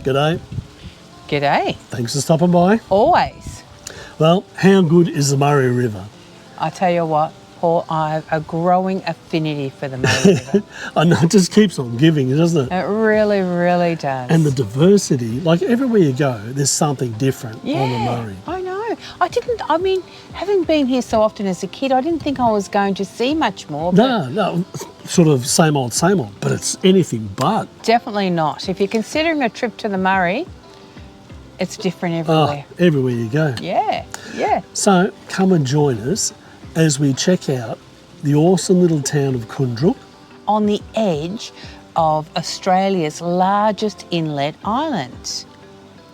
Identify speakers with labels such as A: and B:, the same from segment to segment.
A: G'day.
B: G'day.
A: Thanks for stopping by.
B: Always.
A: Well, how good is the Murray River?
B: I tell you what, Paul, I have a growing affinity for the Murray River.
A: I know, it just keeps on giving, doesn't it?
B: It really, really does.
A: And the diversity, like everywhere you go, there's something different on the Murray.
B: I know. Having been here so often as a kid, I didn't think I was going to see much more.
A: No, sort of same old, but it's anything but.
B: Definitely not. If you're considering a trip to the Murray, it's different everywhere.
A: Oh, everywhere you go.
B: Yeah.
A: So come and join us as we check out the awesome little town of Koondrook.
B: On the edge of Australia's largest inlet island.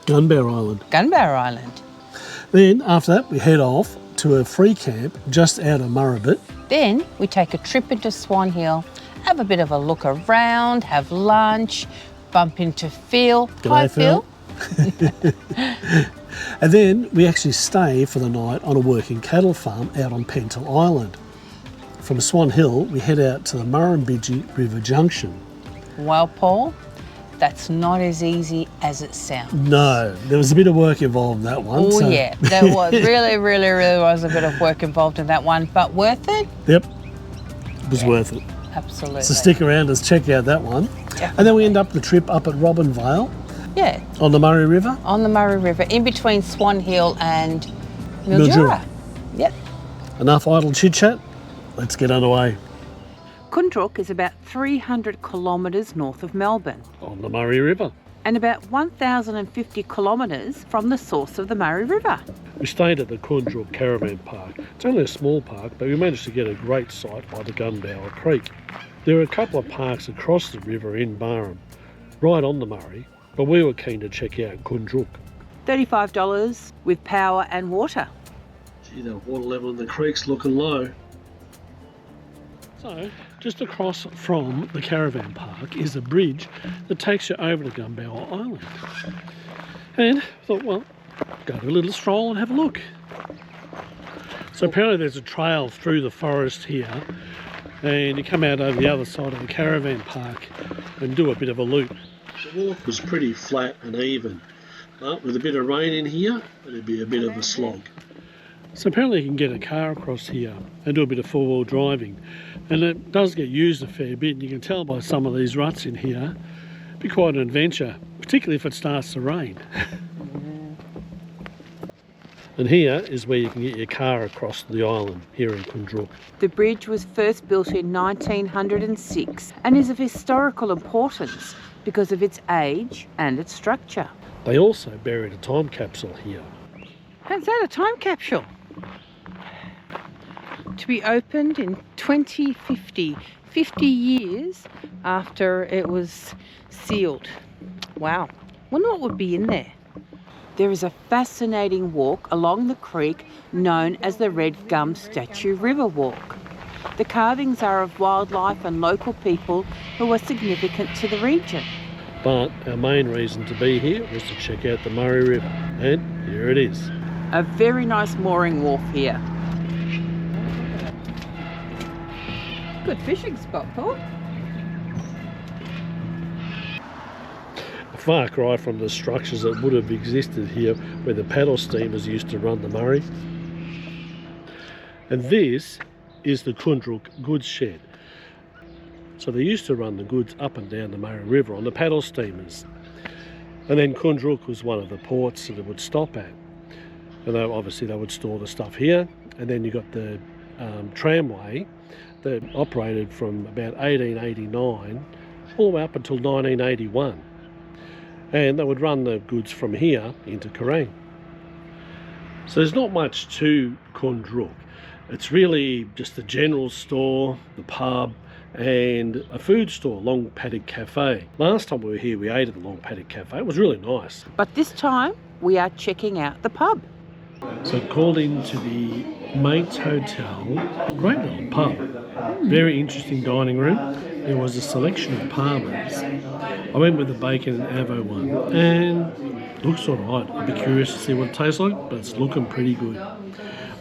A: Gunbower Island.
B: Gunbower Island.
A: Then after that we head off to a free camp just out of Murrabit.
B: Then we take a trip into Swan Hill, have a bit of a look around, have lunch, bump into Phil. Hi, Phil.
A: And then we actually stay for the night on a working cattle farm out on Pental Island. From Swan Hill, we head out to the Murrumbidgee River Junction.
B: Well, Paul, that's not as easy as it sounds.
A: No, there was a bit of work involved in that one.
B: Oh, yeah, there was. really was a bit of work involved in that one, but worth it?
A: Yep, it was worth it.
B: Absolutely.
A: So stick around and check out that one.
B: Definitely.
A: And then we end up the trip up at Robinvale.
B: Yeah.
A: On the Murray River?
B: On the Murray River, in between Swan Hill and Mildura. Yep.
A: Enough idle chit-chat, let's get underway.
B: Koondrook is about 300 kilometres north of Melbourne.
A: On the Murray River.
B: And about 1,050 kilometres from the source of the Murray River.
A: We stayed at the Koondrook Caravan Park. It's only a small park, but we managed to get a great site by the Gunbower Creek. There are a couple of parks across the river in Barham, right on the Murray, but we were keen to check out Koondrook.
B: $35 with power and water.
A: Gee, the water level in the creek's looking low. So, just across from the caravan park is a bridge that takes you over to Gunbower Island. And I thought, well, go to a little stroll and have a look. So apparently there's a trail through the forest here, and you come out over the other side of the caravan park and do a bit of a loop. The walk was pretty flat and even, but with a bit of rain in here, it'd be a bit of a slog. So apparently you can get a car across here and do a bit of four-wheel driving, and it does get used a fair bit, and you can tell by some of these ruts in here, it'd be quite an adventure, particularly if it starts to rain. And here is where you can get your car across the island, here in Koondrook.
B: The bridge was first built in 1906 and is of historical importance because of its age and its structure.
A: They also buried a time capsule here.
B: How's that, a time capsule? To be opened in 2050, 50 years after it was sealed. Wow, wonder what would be in there. There is a fascinating walk along the creek known as the Red Gum Statue River Walk. The carvings are of wildlife and local people who are significant to the region.
A: But our main reason to be here was to check out the Murray River, and here it is.
B: A very nice mooring wharf here. Good fishing spot, Paul.
A: A far cry from the structures that would have existed here where the paddle steamers used to run the Murray. And this is the Koondrook goods shed. So they used to run the goods up and down the Murray River on the paddle steamers. And then Koondrook was one of the ports that it would stop at. And obviously they would store the stuff here. And then you got the tramway that operated from about 1889 all the way up until 1981. And they would run the goods from here into Kerrang. So there's not much to Koondrook. It's really just the general store, the pub, and a food store, Long Paddock Cafe. Last time we were here, we ate at the Long Paddock Cafe. It was really nice.
B: But this time, we are checking out the pub.
A: So called into the Mates Hotel, great little pub, very interesting dining room. There was a selection of parmas. I went with the bacon and avo one, and looks all right. I'd be curious to see what it tastes like, but it's looking pretty good.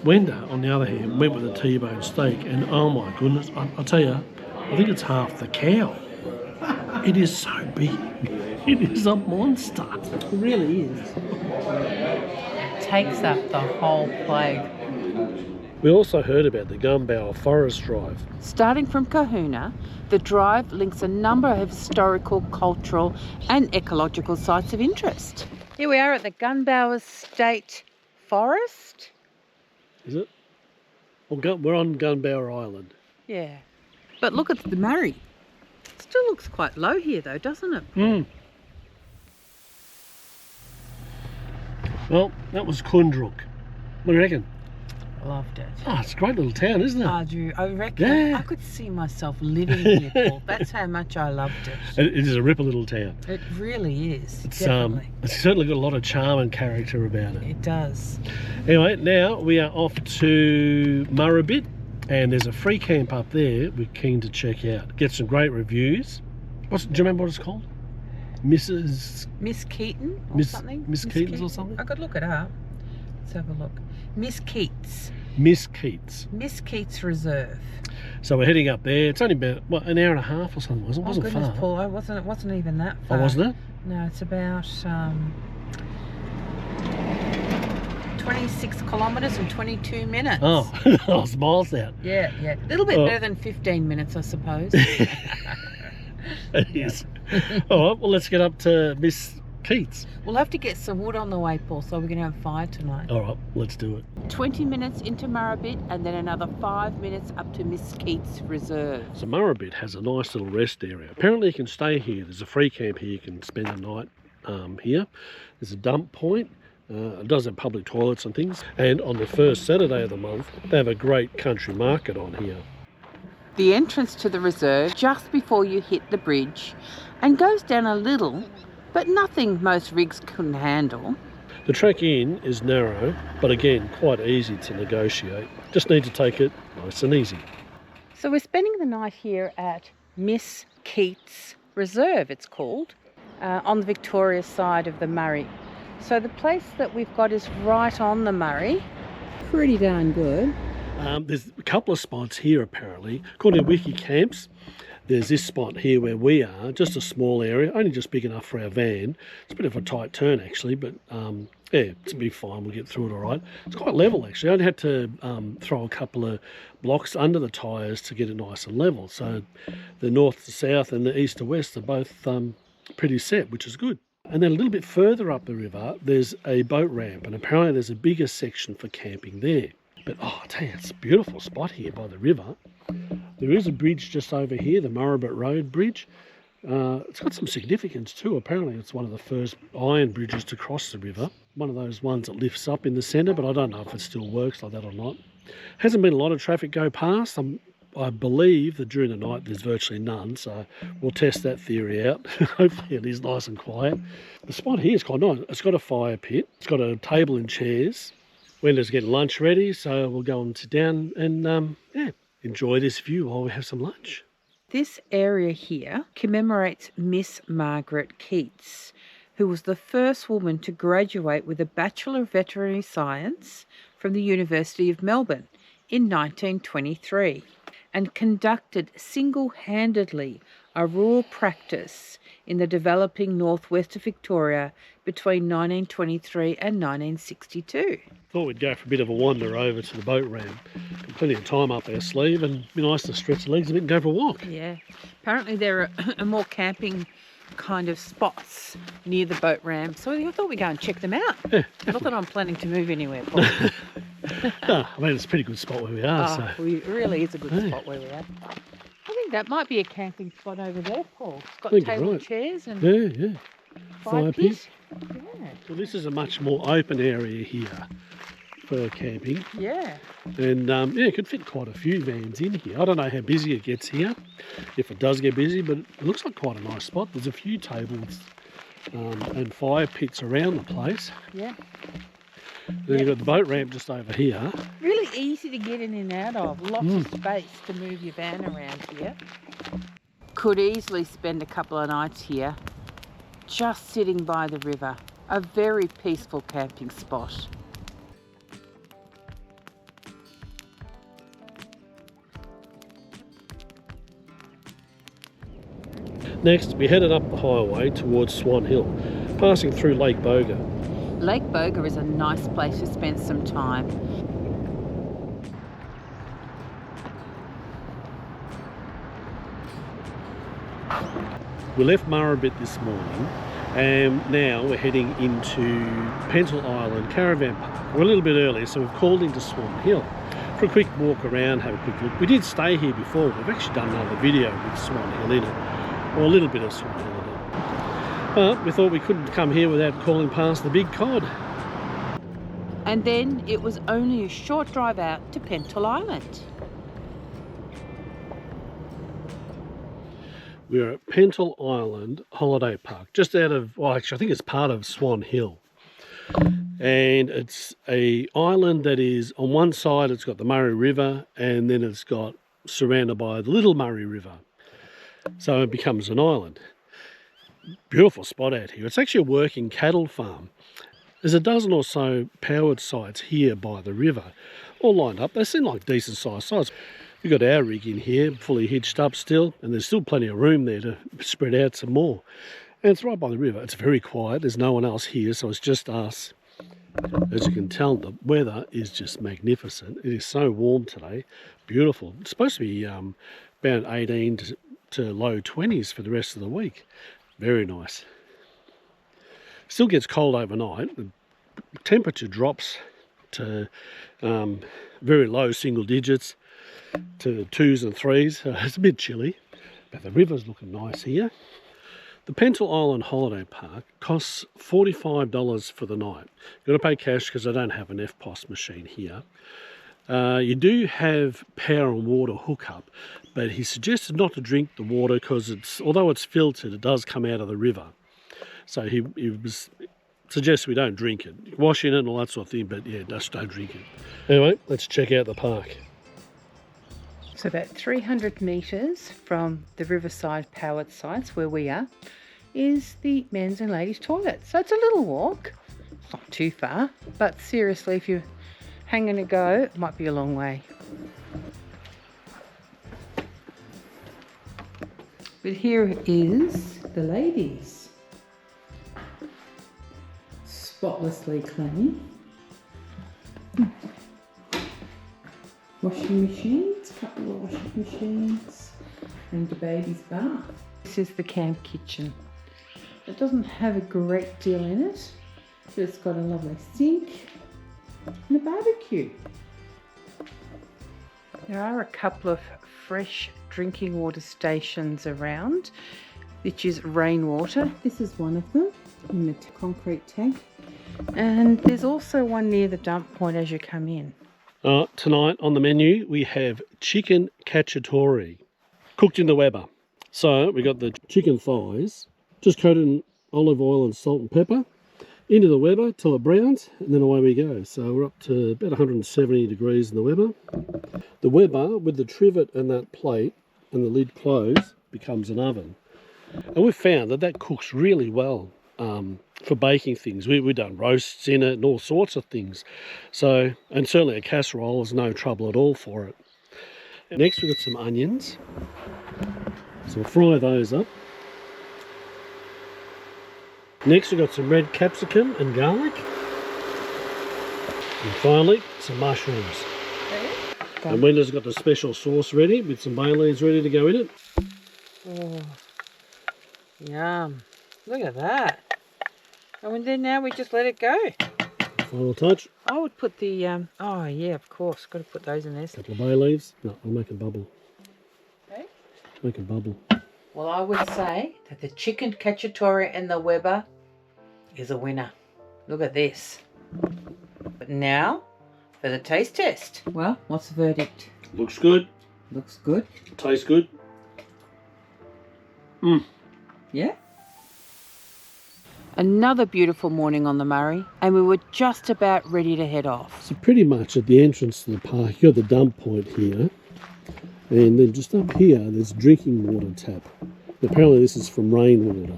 A: Wenda, on the other hand, went with a T-bone steak, and oh my goodness, I'll tell you, I think it's half the cow. It is so big. It is a monster.
B: It really is. Takes up the whole plague.
A: We also heard about the Gumbower Forest Drive.
B: Starting from Kahuna, the drive links a number of historical, cultural and ecological sites of interest. Here we are at the Gumbower State Forest.
A: Is it? Well, we're on Gumbower Island.
B: Yeah. But look at the Murray. Still looks quite low here though, doesn't it?
A: Mm. Well, that was Koondrook. What do you reckon?
B: Loved it.
A: Oh, it's a great little town, isn't it?
B: I do. I reckon
A: Yeah.
B: I could see myself living here, Paul. That's how much I loved it.
A: It is a ripper little town.
B: It really is.
A: It's
B: definitely.
A: it's certainly got a lot of charm and character about it.
B: It does.
A: Anyway, now we are off to Murrabit, and there's a free camp up there we're keen to check out. Get some great reviews. Do you remember what it's called?
B: Miss Keaton or something?
A: Miss Keaton's or something?
B: I could look it up. Let's have a look. Miss Keats.
A: Miss Keats.
B: Miss Keats Reserve.
A: So we're heading up there. It's only about, what, an hour and a half or something, wasn't it?
B: Oh,
A: Wasn't
B: goodness,
A: far.
B: Paul, it wasn't even that far.
A: Oh, wasn't it?
B: No, it's about 26 kilometres and 22 minutes.
A: Oh, I was miles out.
B: Yeah. A little bit better than 15 minutes, I suppose.
A: It is. All right, well, let's get up to Miss Keats.
B: We'll have to get some wood on the way, Paul, so we can have fire tonight.
A: All right, let's do it.
B: 20 minutes into Murrabit and then another 5 minutes up to Miss Keats Reserve.
A: So Murrabit has a nice little rest area. Apparently you can stay here. There's a free camp here. You can spend the night here. There's a dump point. It does have public toilets and things. And on the first Saturday of the month, they have a great country market on here.
B: The entrance to the reserve just before you hit the bridge and goes down a little, but nothing most rigs couldn't handle.
A: The track in is narrow, but again, quite easy to negotiate. Just need to take it nice and easy.
B: So we're spending the night here at Miss Keats Reserve, it's called, on the Victoria side of the Murray. So the place that we've got is right on the Murray. Pretty darn good.
A: There's a couple of spots here apparently. According to Wiki Camps, there's this spot here where we are, just a small area, only just big enough for our van. It's a bit of a tight turn actually, but yeah, it'll be fine, we'll get through it all right. It's quite level actually. I only had to throw a couple of blocks under the tyres to get it nice and level. So the north to south and the east to west are both pretty set, which is good. And then a little bit further up the river, there's a boat ramp, and apparently there's a bigger section for camping there. But oh, I tell you, it's a beautiful spot here by the river. There is a bridge just over here, the Murrabit Road Bridge. It's got some significance too. Apparently it's one of the first iron bridges to cross the river. One of those ones that lifts up in the centre, but I don't know if it still works like that or not. Hasn't been a lot of traffic go past. I believe that during the night there's virtually none, so we'll test that theory out. Hopefully it is nice and quiet. The spot here is quite nice. It's got a fire pit. It's got a table and chairs. Wenda's getting lunch ready, so we'll go and sit down and yeah, enjoy this view while we have some lunch.
B: This area here commemorates Miss Margaret Keats, who was the first woman to graduate with a Bachelor of Veterinary Science from the University of Melbourne in 1923 and conducted single-handedly a rural practice in the developing northwest of Victoria between 1923 and 1962.
A: Thought we'd go for a bit of a wander over to the boat ramp. Got plenty of time up our sleeve and it'd be nice to stretch the legs a bit and go for a walk.
B: Yeah, apparently there are more camping kind of spots near the boat ramp, so I thought we'd go and check them out.
A: Yeah,
B: not that I'm planning to move anywhere, Paul.
A: I mean, it's a pretty good spot where we are.
B: It really is a good spot where we are. I think that might be a camping spot over there, Paul. It's got table chairs and
A: yeah.
B: fire pit.
A: Yeah. Well, this is a much more open area here for camping.
B: Yeah.
A: And yeah, it could fit quite a few vans in here. I don't know how busy it gets here, if it does get busy, but it looks like quite a nice spot. There's a few tables and fire pits around the place.
B: Yeah.
A: Then you've got the boat ramp just over here.
B: Really easy to get in and out of. Lots of space to move your van around here. Could easily spend a couple of nights here, just sitting by the river. A very peaceful camping spot.
A: Next, we headed up the highway towards Swan Hill, passing through Lake Boger.
B: Lake Boger is a nice place to spend some time.
A: We left Murrabit this morning, and now we're heading into Pental Island Caravan Park. We're a little bit early, so we've called into Swan Hill for a quick walk around, have a quick look. We did stay here before. We've actually done another video with Swan Hill in it, or a little bit of Swan Hill in it. But we thought we couldn't come here without calling past the Big Cod.
B: And then it was only a short drive out to Pental Island.
A: We're at Pental Island Holiday Park, just out of, well, actually I think it's part of Swan Hill. And it's a island that is, on one side it's got the Murray River, and then it's got surrounded by the Little Murray River. So it becomes an island. Beautiful spot out here. It's actually a working cattle farm. There's a dozen or so powered sites here by the river, all lined up. They seem like decent sized sites. We've got our rig in here, fully hitched up still, and there's still plenty of room there to spread out some more. And it's right by the river. It's very quiet. There's no one else here, so it's just us. As you can tell, the weather is just magnificent. It is so warm today. Beautiful. It's supposed to be about 18 to low 20s for the rest of the week. Very nice. Still gets cold overnight. The temperature drops to very low single digits, to 2s and 3s. It's a bit chilly, but the river's looking nice here. The Pental Island Holiday Park costs $45 for the night. You've got to pay cash because I don't have an FPOS machine here. You do have power and water hookup, but he suggested not to drink the water because although it's filtered, it does come out of the river. So he suggests we don't drink it. Wash in it and all that sort of thing, but yeah, just don't drink it. Anyway, let's check out the park.
B: So about 300 metres from the riverside powered sites where we are is the men's and ladies toilet. So it's a little walk. It's not too far, but seriously, if you're hanging to go, it might be a long way. But here is the ladies. Spotlessly clean. Washing machines, couple of washing machines, and the baby's bath. This is the camp kitchen. It doesn't have a great deal in it, but it's got a lovely sink and a barbecue. There are a couple of fresh drinking water stations around, which is rainwater. This is one of them in the concrete tank. And there's also one near the dump point as you come in.
A: Tonight on the menu we have chicken cacciatore, cooked in the Weber. So we got the chicken thighs, just coated in olive oil and salt and pepper, into the Weber till it browns, and then away we go. So we're up to about 170 degrees in the Weber. The Weber, with the trivet and that plate and the lid closed, becomes an oven. And we've found that that cooks really well for baking things. We've done roasts in it and all sorts of things. So, and certainly a casserole is no trouble at all for it. Next we've got some onions. So we'll fry those up. Next we've got some red capsicum and garlic. And finally, some mushrooms. Okay. And Wenda's got the special sauce ready with some bay leaves ready to go in it.
B: Oh, yum. Look at that. And then now we just let it go.
A: Final touch.
B: I would put the, oh yeah, of course, got to put those in there.
A: Couple of bay leaves. No, I'll make a bubble.
B: Okay.
A: Make a bubble.
B: Well, I would say that the chicken cacciatore and the Weber is a winner. Look at this. But now for the taste test. Well, what's the verdict?
A: Looks good.
B: Looks good.
A: Tastes good.
B: Yeah. Another beautiful morning on the Murray, and we were just about ready to head off.
A: So pretty much at the entrance to the park, you've got the dump point here, and then just up here there's a drinking water tap. Apparently this is from rainwater.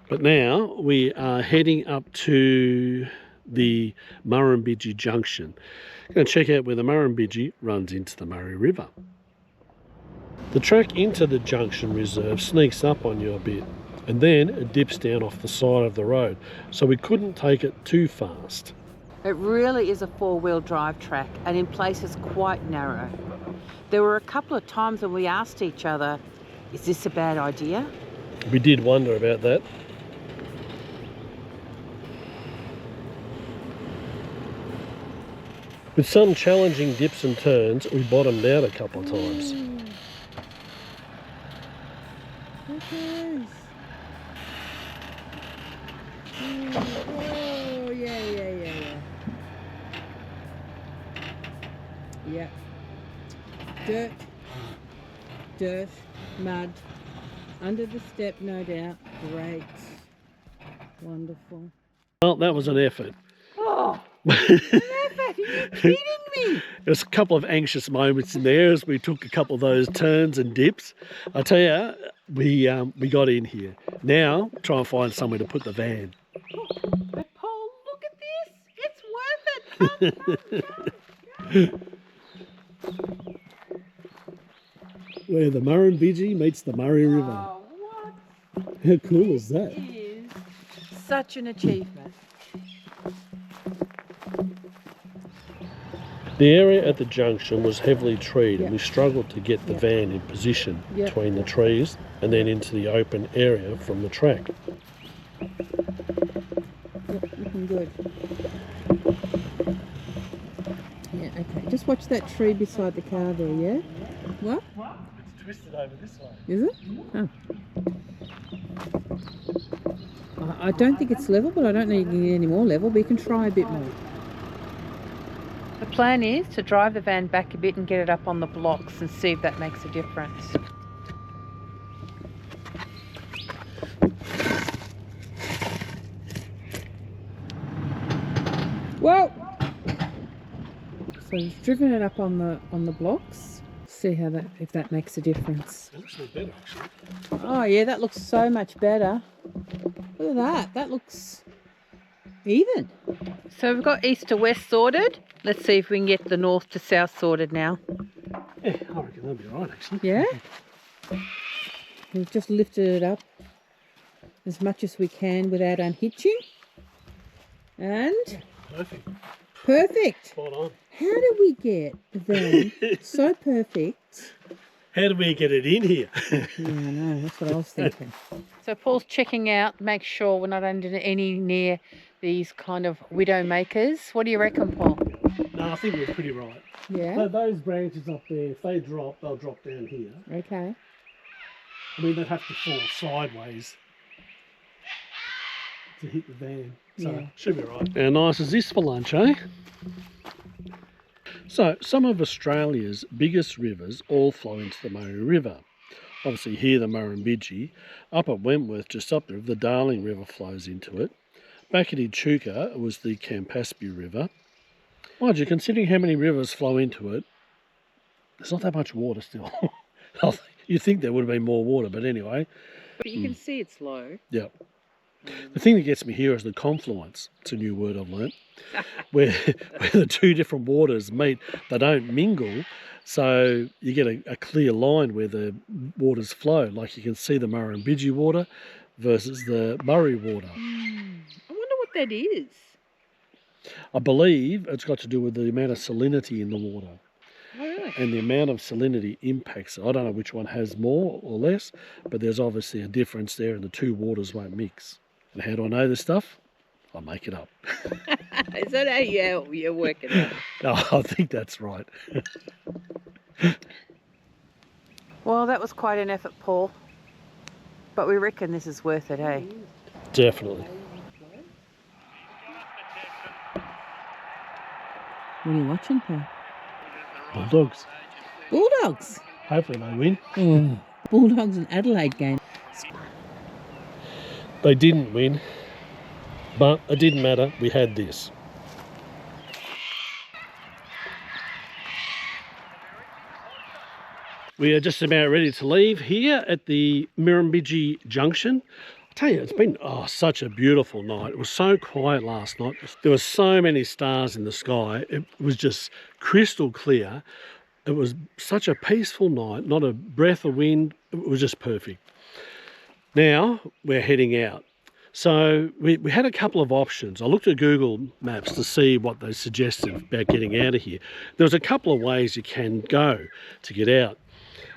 A: But now we are heading up to the Murrumbidgee Junction. Going to check out where the Murrumbidgee runs into the Murray River. The track into the Junction Reserve sneaks up on you a bit, and then it dips down off the side of the road, so we couldn't take it too fast.
B: It really is a four-wheel drive track, and in places quite narrow. There were a couple of times when we asked each other, is this a bad idea?
A: We did wonder about that. With some challenging dips and turns, we bottomed out a couple of times.
B: Oh, yeah. Yeah. Dirt, mud, under the step, no doubt. Great. Wonderful.
A: Well, that was an effort.
B: Oh, an effort? Are you kidding me?
A: There was a couple of anxious moments in there as we took a couple of those turns and dips. I tell you, we got in here. Now, try and find somewhere to put the van.
B: Oh, Paul, look at this. It's worth it. Come.
A: Where the Murrumbidgee meets the Murray River.
B: Oh, what?
A: How cool is that?
B: It is such an achievement.
A: The area at the junction was heavily treed, and we struggled to get the van in position between the trees and then into the open area from the track.
B: Looking good. Yeah, okay. Just watch that tree beside the car there, yeah? What?
A: It's twisted over this way.
B: Is it? Oh. I don't think it's level, but I don't need any more level, but you can try a bit more. The plan is to drive the van back a bit and get it up on the blocks and see if that makes a difference. Whoa! So we've driven it up on the blocks. See how if that makes a difference.
A: It looks a bit better, actually.
B: Oh yeah, that looks so much better. Look at that. That looks even. So we've got east to west sorted. Let's see if we can get the north to south sorted now.
A: Yeah, I reckon that'll be right, actually.
B: Yeah? We've just lifted it up as much as we can without unhitching. And
A: Perfect.
B: perfect.
A: Spot on.
B: How did we get the van so perfect?
A: How did we get it in here?
B: Yeah, I know, that's what I was thinking. So Paul's checking out, make sure we're not under any near these kind of widow makers. What do you reckon, Paul?
A: No, I think we're pretty right.
B: Yeah?
A: So those branches up there, if they drop, they'll drop down here.
B: Okay.
A: I mean, they'd have to fall sideways to hit the van. So, should be right. How nice is this for lunch, eh? So, some of Australia's biggest rivers all flow into the Murray River. Obviously here the Murrumbidgee. Up at Wentworth, just up there, the Darling River flows into it. Back at Echuca was the Campaspe River. Mind you, considering how many rivers flow into it, there's not that much water still. You'd think there would have been more water, but anyway.
B: But you can see it's low.
A: Yeah. The thing that gets me here is the confluence. It's a new word I've learnt. where the two different waters meet, they don't mingle, so you get a clear line where the waters flow. Like you can see the Murrumbidgee water versus the Murray water.
B: I wonder what that is.
A: I believe it's got to do with the amount of salinity in the water.
B: Oh, really?
A: And the amount of salinity impacts it. I don't know which one has more or less, but there's obviously a difference there and the two waters won't mix. And how do I know this stuff? I make it up.
B: Is that how you're working out?
A: No, I think that's right.
B: Well, that was quite an effort, Paul. But we reckon this is worth it, eh?
A: Definitely.
B: What are you watching, Paul?
A: Bulldogs.
B: Bulldogs?
A: Hopefully they win.
B: Oh, Bulldogs and Adelaide game.
A: They didn't win, but it didn't matter. We had this. We are just about ready to leave here at the Murrumbidgee Junction. I tell you, it's been such a beautiful night. It was so quiet last night. There were so many stars in the sky. It was just crystal clear. It was such a peaceful night, not a breath of wind. It was just perfect. Now we're heading out. So we had a couple of options. I looked at Google Maps to see what they suggested about getting out of here. There was a couple of ways you can go to get out.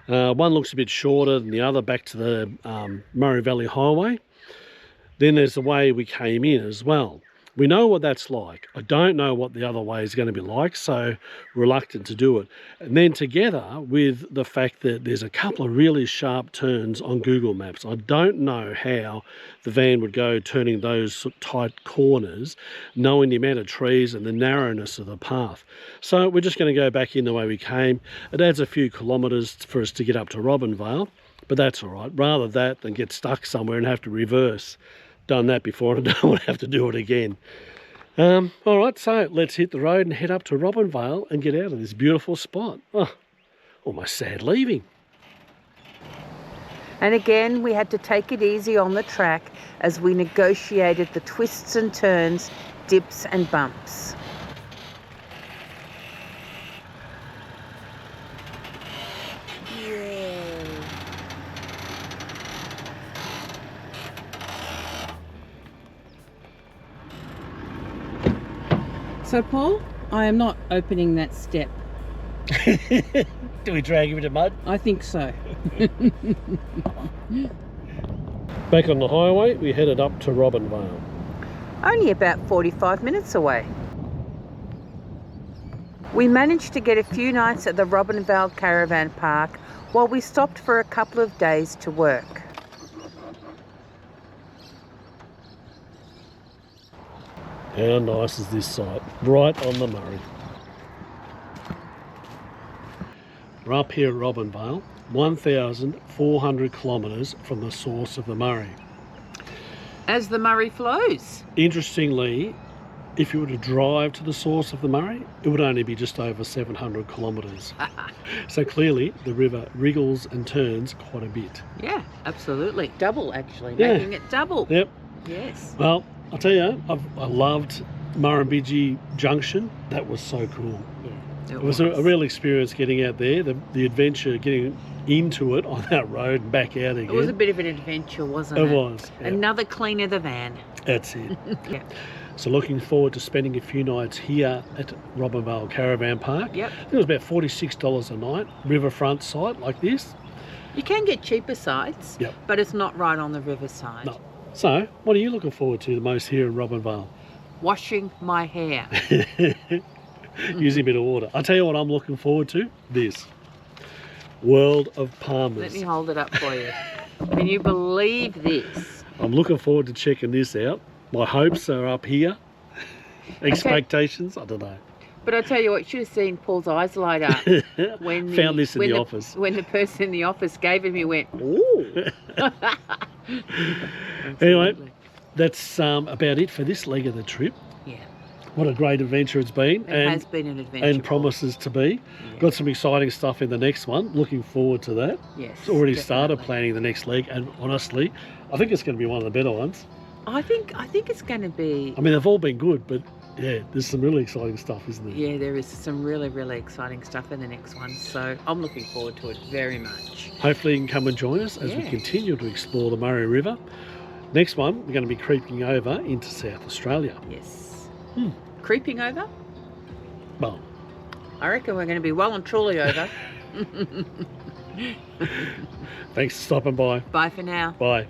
A: One looks a bit shorter than the other, back to the Murray Valley Highway. Then there's the way we came in as well. We know what that's like. I don't know what the other way is going to be like, so reluctant to do it. And then together with the fact that there's a couple of really sharp turns on Google Maps, I don't know how the van would go turning those tight corners, knowing the amount of trees and the narrowness of the path. So we're just going to go back in the way we came. It adds a few kilometres for us to get up to Robinvale, but that's all right. Rather that than get stuck somewhere and have to reverse. Done that before and I don't want to have to do it again. All right, so let's hit the road and head up to Robinvale and get out of this beautiful spot. Oh, almost sad leaving.
B: And again, we had to take it easy on the track as we negotiated the twists and turns, dips and bumps. So, Paul, I am not opening that step.
A: Do we drag him into mud?
B: I think so.
A: Back on the highway, we headed up to Robinvale.
B: Only about 45 minutes away. We managed to get a few nights at the Robinvale Caravan Park while we stopped for a couple of days to work.
A: How nice is this site? Right on the Murray. We're up here at Robinvale, 1,400 kilometres from the source of the Murray.
B: As the Murray flows.
A: Interestingly, if you were to drive to the source of the Murray, it would only be just over 700 kilometres. So clearly the river wriggles and turns quite a bit.
B: Yeah, absolutely. Double, actually,
A: Yeah.
B: making it double.
A: Yep.
B: Yes.
A: Well, I'll tell you, I loved Murrumbidgee Junction. That was so cool.
B: Yeah,
A: It was a real experience getting out there, the adventure, getting into it on that road and back out again.
B: It was a bit of an adventure, wasn't it?
A: It was. Yeah.
B: Another clean of the van.
A: That's it.
B: Yeah.
A: So looking forward to spending a few nights here at Robinvale Caravan Park.
B: Yep.
A: I think it was about $46 a night, riverfront site like this.
B: You can get cheaper sites,
A: Yep.
B: but it's not right on the riverside.
A: No. So, what are you looking forward to the most here in Robinvale?
B: Washing my hair.
A: Using a bit of water. I'll tell you what I'm looking forward to. This. World of Palmers.
B: Let me hold it up for you. Can you believe this?
A: I'm looking forward to checking this out. My hopes are up here. Expectations, I don't know.
B: But I tell you what, you should have seen Paul's eyes light up when
A: Found this in the office.
B: When the person in the office gave it to me, went, ooh.
A: Anyway, that's about it for this leg of the trip.
B: Yeah.
A: What a great adventure it's been.
B: It has been an adventure.
A: And promises to be.
B: Yeah.
A: Got some exciting stuff in the next one. Looking forward to that.
B: Yes.
A: It's already
B: definitely.
A: started planning the next leg, and honestly, I think it's going to be one of the better ones.
B: I think it's going to be.
A: I mean, they've all been good, but yeah, there's some really exciting stuff, isn't there?
B: Yeah, there is some really, really exciting stuff in the next one. So I'm looking forward to it very much.
A: Hopefully you can come and join us as we
B: Yeah.
A: continue to explore the Murray River. Next one, we're going to be creeping over into South Australia.
B: Yes. Creeping over?
A: Well,
B: I reckon we're going to be well and truly over.
A: thanks for stopping by.
B: Bye for now.
A: Bye.